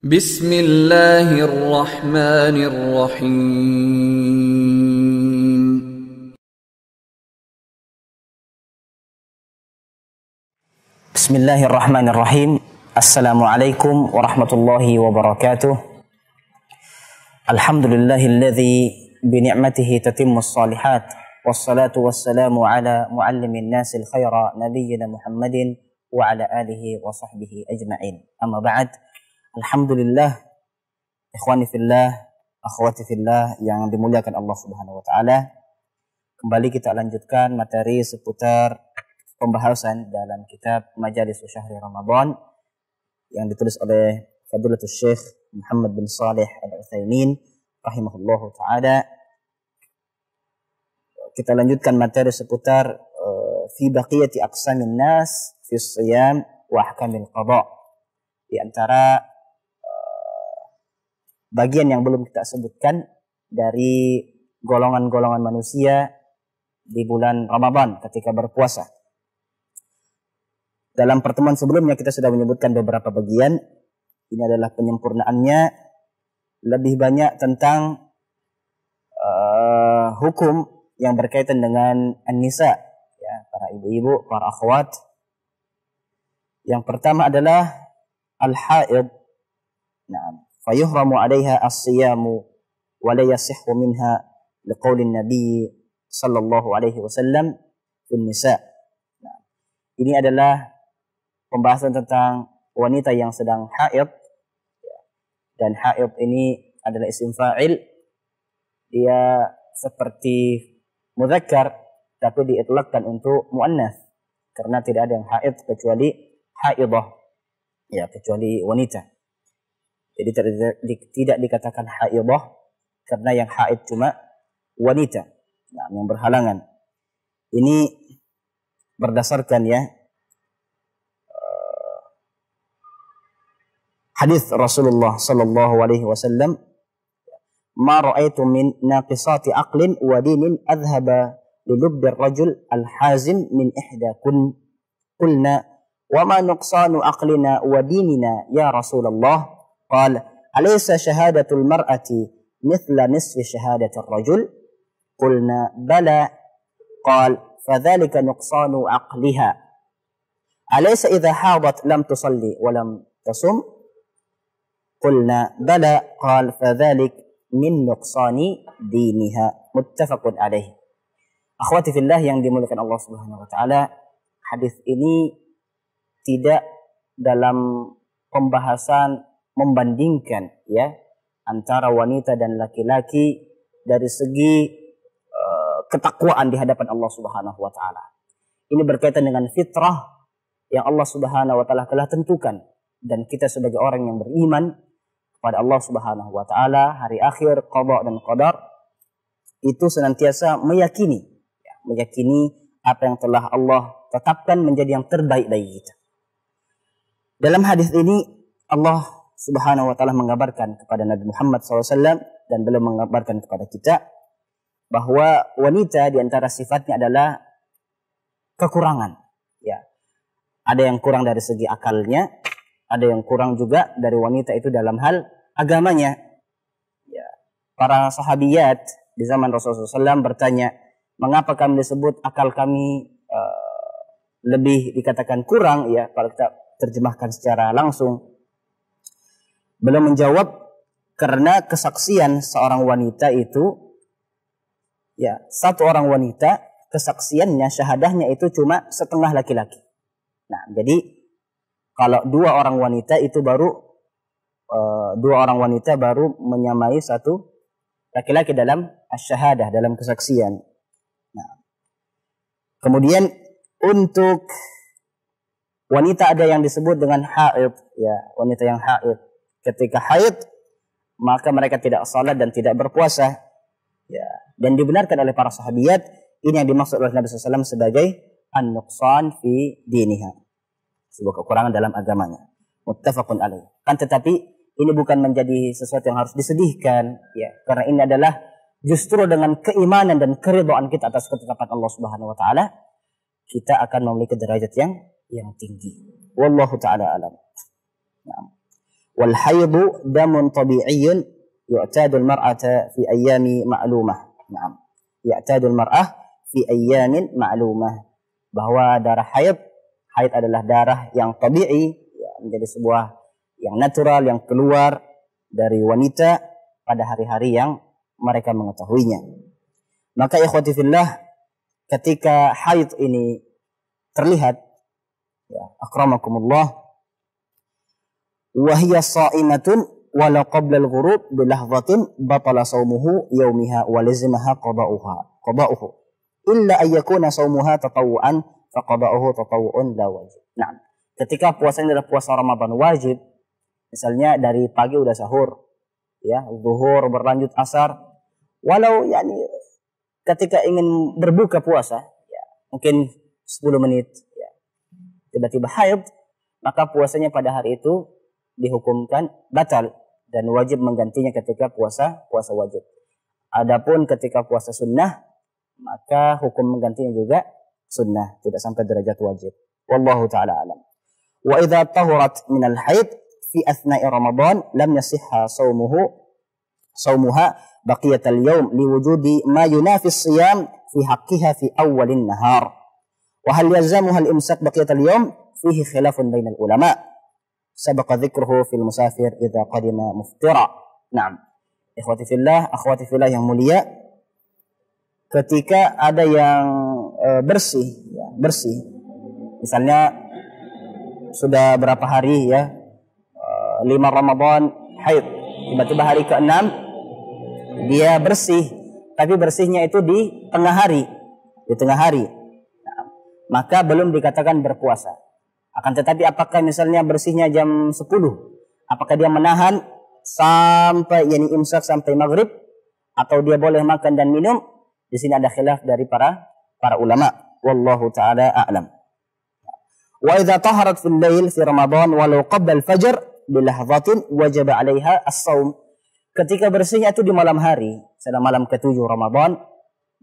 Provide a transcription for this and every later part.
Bismillahirrahmanirrahim. Bismillahirrahmanirrahim. Assalamualaikum warahmatullahi wabarakatuh. Alhamdulillahilladzi bini'matihi tatimmus shalihat. Wassalatu wassalamu ala muallimin nasil khaira nabiyyina Muhammadin wa ala alihi wa sahbihi ajma'in. Amma ba'd. Alhamdulillah, ikhwani fillah, akhwati fillah yang dimuliakan Allah Subhanahu wa taala. Kembali kita lanjutkan materi seputar pembahasan dalam kitab Majalis Syahri Ramadan yang ditulis oleh Fadilatul Syekh Muhammad bin Shalih Al-Utsaimin rahimahullahu taala. Kita lanjutkan materi seputar fi baqiyati aqsamin nas fi shiyam wa ahkamil qada. Di antara bagian yang belum kita sebutkan dari golongan-golongan manusia di bulan Ramadan ketika berpuasa. Dalam pertemuan sebelumnya kita sudah menyebutkan beberapa bagian. Ini adalah penyempurnaannya, lebih banyak tentang hukum yang berkaitan dengan an-nisa, ya, para ibu-ibu, para akhwat. Yang pertama adalah al-haid. Nah, fayuhramu 'alaiha as-siyamu wa la yasihhu minha liqaulin nabiy sallallahu alaihi wasallam fin nisa. Nah, ini adalah pembahasan tentang wanita yang sedang haid, dan haid ini adalah isim fa'il. Dia seperti mudzakkar tapi diitlaqkan untuk muannats karena tidak ada yang haid kecuali haidah, ya, kecuali wanita. Jadi tidak dikatakan haidah karena yang haid cuma wanita, nah, yang berhalangan. Ini berdasarkan, ya, hadis Rasulullah sallallahu alaihi wasallam, "Ma ra'aitu min naqisati aqlin wa dinin adhhaba li lubbi ar-rajul al-hazim min ihdakun." Qulna, "Wa ma nuqsanu aqlina wa dinina ya Rasulullah?" Qala, "Alaysa shahadatul mar'ati mithla nisfi shahadatir rajul?" Qulna, "Bala." Qala, "Fadhalika nuqsanu aqliha. Alaysa idha hadat lam tusalli wa lam tasum?" Qulna, "Bala." Qala, "Fadhalik min nuqsani diniha." Muttafaqun alaih. Akhwati fillah yang dimuliakan Allah Subhanahu wa taala, hadis ini tidak dalam pembahasan membandingkan, ya, antara wanita dan laki-laki dari segi ketakwaan di hadapan Allah Subhanahu wa taala. Ini berkaitan dengan fitrah yang Allah Subhanahu wa taala telah tentukan, dan kita sebagai orang yang beriman kepada Allah Subhanahu wa taala, hari akhir, qada dan qadar, itu senantiasa meyakini, ya, meyakini apa yang telah Allah tetapkan menjadi yang terbaik bagi kita. Dalam hadis ini Allah Subhanahu wa taala mengabarkan kepada Nabi Muhammad SAW dan beliau mengabarkan kepada kita bahwa wanita di antara sifatnya adalah kekurangan, ya. Ada yang kurang dari segi akalnya, ada yang kurang juga dari wanita itu dalam hal agamanya. Ya. Para sahabiyat di zaman Rasulullah SAW bertanya, mengapa kami disebut akal kami lebih dikatakan kurang, ya, kalau kita terjemahkan secara langsung. Beliau menjawab, karena kesaksian seorang wanita itu, ya, satu orang wanita kesaksiannya, syahadahnya itu cuma setengah laki-laki. Nah, jadi kalau dua orang wanita baru menyamai satu laki-laki dalam asy-syahadah, dalam kesaksian. Nah, kemudian untuk wanita ada yang disebut dengan haid, ya, wanita yang haid. Ketika haid, maka mereka tidak salat dan tidak berpuasa, ya. Dan dibenarkan oleh para sahabiyat, ini yang dimaksud oleh Nabi SAW sebagai an-nuqsan fi diniha, sebuah kekurangan dalam agamanya. Muttafaqun alaih. Kan tetapi ini bukan menjadi sesuatu yang harus disedihkan, ya, karena ini adalah justru dengan keimanan dan keridhaan kita atas ketetapan Allah Subhanahu wa taala, kita akan memiliki derajat yang tinggi. Wallahu taala alam. Nah. Wal haidu damun tabi'iyyun yu'tadul mar'ata fi ayyami ma'lumah. Naam. Yu'tadul mar'ah fi ayyamin ma'lumah. Bahwa darah haid adalah darah yang tabi'i, ya, menjadi sebuah yang natural yang keluar dari wanita pada hari-hari yang mereka mengetahuinya. Maka ikhwati fillah, ketika haid ini terlihat, ya, akramakumullah, وهي صائمة ولو قبل الغروب بلحظة بطل صومه يومها ولزمها قضاؤه إلا أن يكون صومها تطوعا فقضاؤه تطوع لا واجب. Nah, ketika puasanya adalah puasa Ramadan wajib, misalnya dari pagi udah sahur, ya, zuhur berlanjut asar, walau yani ketika ingin berbuka puasa, ya, mungkin 10 menit, ya, tiba-tiba haid, maka puasanya pada hari itu dihukumkan batal dan wajib menggantinya ketika puasa wajib. Adapun ketika puasa sunnah, maka hukum menggantinya juga sunnah, tidak sampai derajat wajib. Wallahu taala alam. Wa idza tahurat min al-haid fi athna'i Ramadan lam yasihha saumuha baqiyat al-yawm liwujudi ma yunafi as-siyam fi haqqiha fi awwal an-nahar. Wa hal yalzamuha al-imsak baqiyat al-yawm fihi khilafun bainal ulama. Sabaqa dzikruhu fil musafir idza qadima muftira. Naam. Ikhwati fillah, akhwati fillah yang mulia, ketika ada yang bersih. Misalnya sudah berapa hari, ya, 5 Ramadan haid, tiba-tiba hari ke-6 dia bersih, tapi bersihnya itu di tengah hari. Nah, maka belum dikatakan berpuasa. Akan tetapi apakah misalnya bersihnya jam 10, apakah dia menahan sampai yani imsak sampai maghrib, atau dia boleh makan dan minum? Di sini ada khilaf dari para ulama. Wallahu taala a'lam. Wa idza taharat fil lail fi Ramadan walau qabla al-fajr bi lahzatin wajaba 'alaiha as-shaum. Ketika bersihnya itu di malam hari, pada malam ke-7 Ramadan,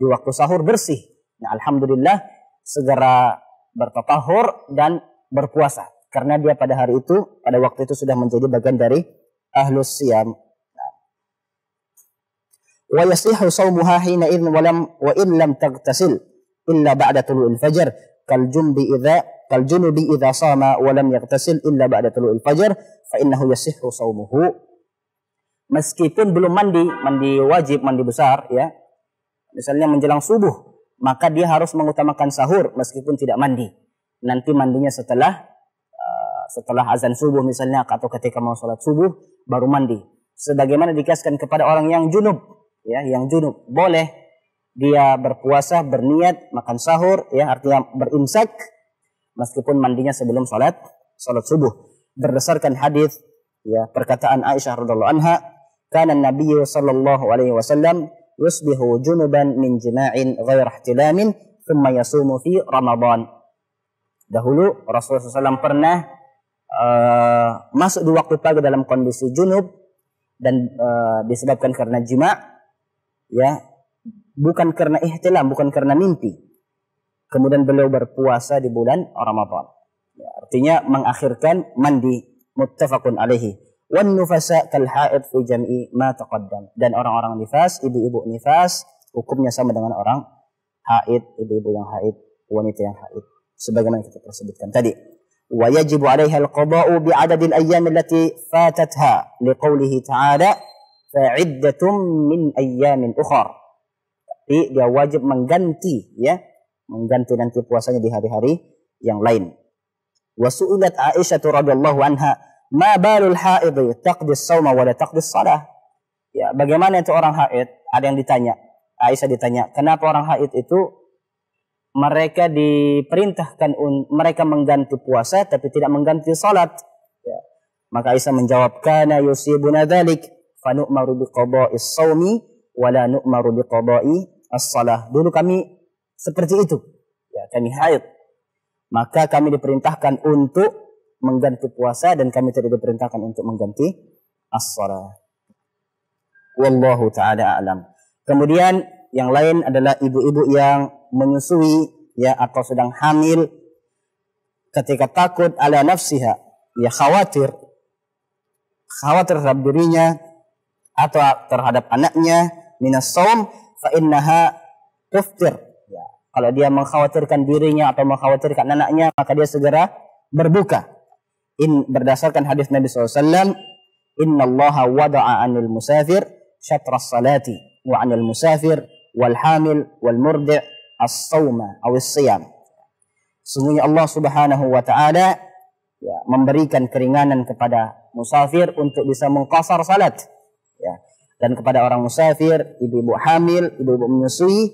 di waktu sahur bersih. Nah, alhamdulillah segera bertatahur dan berpuasa, karena dia pada hari itu, pada waktu itu sudah menjadi bagian dari ahlus siyam. Wa yasihu shaumuha hina idhin wa in lam taghtasil illa ba'da tulu'il fajr kal junubi idza sama wa lam yaghtasil illa ba'da tulu'il fajr fa innahu yasihu shaumuhu. Meskipun belum mandi wajib, mandi besar, ya, misalnya menjelang subuh, maka dia harus mengutamakan sahur meskipun tidak mandi. Nanti mandinya setelah azan subuh misalnya, atau ketika mau sholat subuh baru mandi. Sebagaimana dikasihkan kepada orang yang junub, ya, yang junub boleh dia berpuasa, berniat makan sahur, ya, artinya berimsak meskipun mandinya sebelum sholat subuh. Berdasarkan hadis, ya, perkataan Aisyah radhiyallahu anha, kana Nabi sallallahu alaihi wasallam yusbihu junuban min jima'in ghair ihtilamin thumma yasumu fi Ramadan. Dahulu Rasulullah SAW pernah masuk di waktu pagi dalam kondisi junub dan disebabkan karena jima', ya, bukan karena ihtilam, bukan karena mimpi. Kemudian beliau berpuasa di bulan Ramadan. Ya, artinya mengakhirkan mandi. Muttafaqun alaihi. Wan nufasa kal haid fi jam'i ma taqaddam. Dan orang-orang nifas, ibu-ibu nifas, hukumnya sama dengan orang haid, ibu-ibu yang haid, wanita yang haid, sebagaimana kita tersebutkan tadi. Wa yajibu 'alaiha al-qada'u bi 'adadil ayyam allati fatatha liqoulihi ta'ala fa'iddatum min ayyamin ukhra. Tapi dia wajib mengganti, ya, mengganti nanti puasanya di hari-hari yang lain. Wa su'ilat Aisyah radhiyallahu anha ma balul haid taqdi as-shauma wa la taqdi as-shalah. Ya, bagaimana itu orang haid? Ada yang ditanya. Aisyah ditanya, kenapa orang haid itu mereka diperintahkan mereka mengganti puasa tapi tidak mengganti salat? Ya. Maka Aisyah menjawab, kana yusibuna dzalik fa nu'maru bi qada'is shaumi wa la nu'maru bi qada'i as-shalah. Dulu kami seperti itu. Ya, kami haid. Maka kami diperintahkan untuk mengganti puasa dan kami tidak diperintahkan untuk mengganti as-shalah. Wallahu ta'ala a'lam. Kemudian yang lain adalah ibu-ibu yang menyusui, ya, atau sedang hamil, ketika takut ala nafsiha, ya, khawatir khawatir terhadap dirinya atau terhadap anaknya minas shaum fa innaha tuftir. Ya, kalau dia mengkhawatirkan dirinya atau mengkhawatirkan anaknya, maka dia segera berbuka. Berdasarkan hadis Nabi SAW, innallaha wada'a 'anil musafir syatras salati wa 'anil musafir wal hamil wal murdi' as-sawma aw as-siyam. Sungguhnya Allah Subhanahu wa taala ya, memberikan keringanan kepada musafir untuk bisa mengqasar salat. Ya. Dan kepada orang musafir, ibu-ibu hamil, ibu-ibu menyusui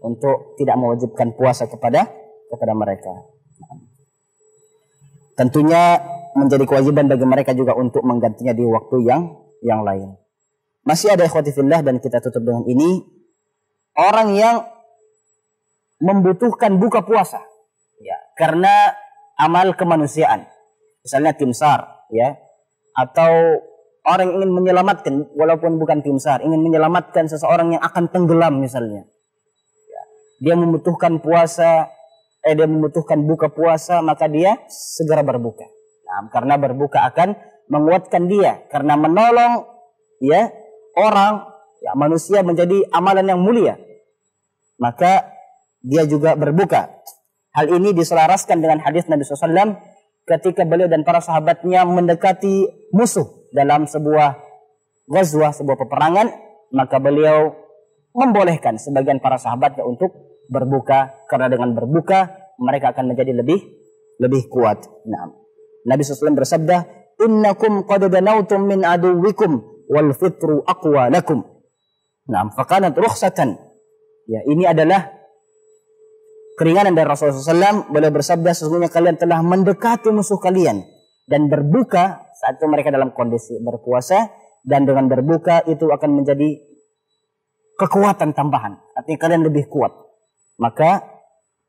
untuk tidak mewajibkan puasa kepada mereka. Tentunya menjadi kewajiban bagi mereka juga untuk menggantinya di waktu yang lain. Masih ada ikhwati fillah, dan kita tutup dengan ini, orang yang membutuhkan buka puasa ya, karena amal kemanusiaan, misalnya tim SAR ya, atau orang ingin menyelamatkan, walaupun bukan tim SAR, ingin menyelamatkan seseorang yang akan tenggelam misalnya ya, dia membutuhkan puasa, dia membutuhkan buka puasa, maka dia segera berbuka. Nah, karena berbuka akan menguatkan dia, karena menolong ya orang ya, manusia menjadi amalan yang mulia, maka dia juga berbuka. Hal ini diselaraskan dengan hadis Nabi SAW ketika beliau dan para sahabatnya mendekati musuh dalam sebuah ghazwah, sebuah peperangan, maka beliau membolehkan sebagian para sahabatnya untuk berbuka, karena dengan berbuka mereka akan menjadi lebih kuat. Nah, Nabi SAW bersabda, innakum qad danautum min aduwikum wal fitru aqwa lakum. Nah, fakanat rukhsatan. Ya, ini adalah keringanan dari Rasulullah SAW. Beliau bersabda, sesungguhnya kalian telah mendekati musuh kalian, dan berbuka saat itu mereka dalam kondisi berpuasa, dan dengan berbuka itu akan menjadi kekuatan tambahan, artinya kalian lebih kuat. Maka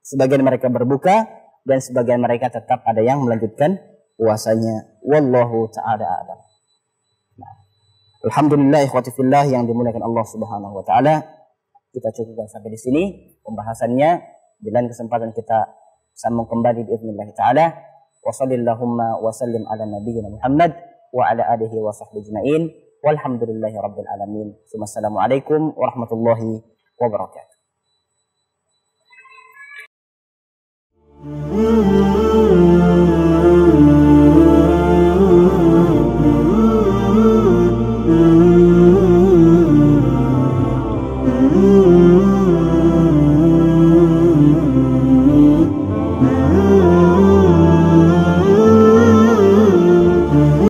sebagian mereka berbuka dan sebagian mereka tetap ada yang melanjutkan puasanya. Wallahu ta'ala a'lam. Nah, alhamdulillah ikhwati fillah yang dimuliakan Allah Subhanahu wa taala, kita cukupkan sampai di sini pembahasannya. Di lain kesempatan kita sambung kembali biiznillah taala. Wa shallallahumma wa sallim ala nabiyyina Muhammad wa ala alihi wa sahbihi ajma'in. Walhamdulillahi rabbil alamin. Wassalamualaikum warahmatullahi wabarakatuh.